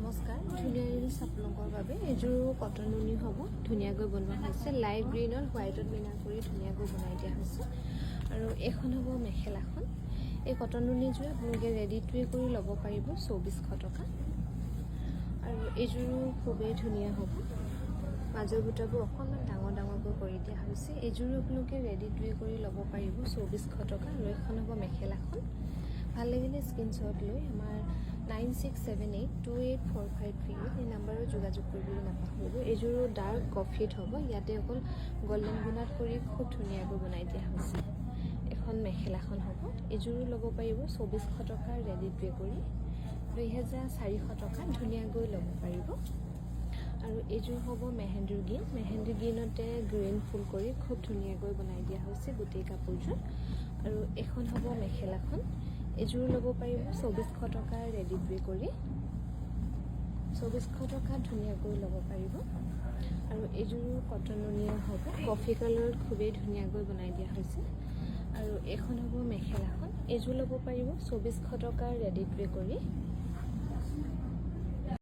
নমস্কাৰ ধুনীয়া ৰিলছ আপোনালোকৰ বাবে এযোৰ কটন নুনি হ'ব ধুনীয়াকৈ বনোৱা হৈছে লাইট গ্ৰীণত হোৱাইটত মিনা কৰি ধুনীয়াকৈ বনাই দিয়া হৈছে আৰু এখন হ'ব মেখেলাখন এই কটন নুনিযোৰ আপোনালোকে ৰেডি টু কৰি ল'ব পাৰিব 2400 টকা আৰু এইযোৰো খুবেই ধুনীয়া হ'ব মাজৰ বুটাবোৰ অকণমান ডাঙৰকৈ কৰি দিয়া হৈছে এইযোৰো আপোনালোকে ৰেডি টু কৰি ল'ব পাৰিব 2400 টকা আৰু এখন হ'ব মেখেলাখন ভাল লাগিলে স্ক্ৰীনশ্বট লৈ আমাৰ 9678284538 এই নম্বৰত যোগাযোগ কৰিবলৈ নাপাহৰিব এইযোৰো ডাৰ্ক কফিত হ'ব ইয়াতে অকল গোল্ডেন গুণাত কৰি খুব ধুনীয়াকৈ বনাই দিয়া হৈছে এখন মেখেলাখন হ'ব এইযোৰো ল'ব পাৰিব 2400 টকা ৰেডি টু কৰি 2400 টকা ধুনীয়াকৈ ল'ব পাৰিব আৰু এইযোৰ হ'ব মেহেন্দিৰ গ্ৰীণতে গ্ৰীণ ফুল কৰি খুব ধুনীয়াকৈ বনাই দিয়া হৈছে গোটেই কাপোৰযোৰ আৰু এখন হ'ব মেখেলাখন এইযোৰ ল'ব পাৰিব 2400 টকা ৰেডি টু কৰি 2400 টকা ধুনীয়াকৈ ল'ব পাৰিব আৰু এইযোৰো কটন নুনিয়ে হ'ব কফি কালাৰত খুবেই ধুনীয়াকৈ বনাই দিয়া হৈছে আৰু এখন হ'ব মেখেলাখন এইযোৰ ল'ব পাৰিব 2400 টকা ৰেডি টু কৰি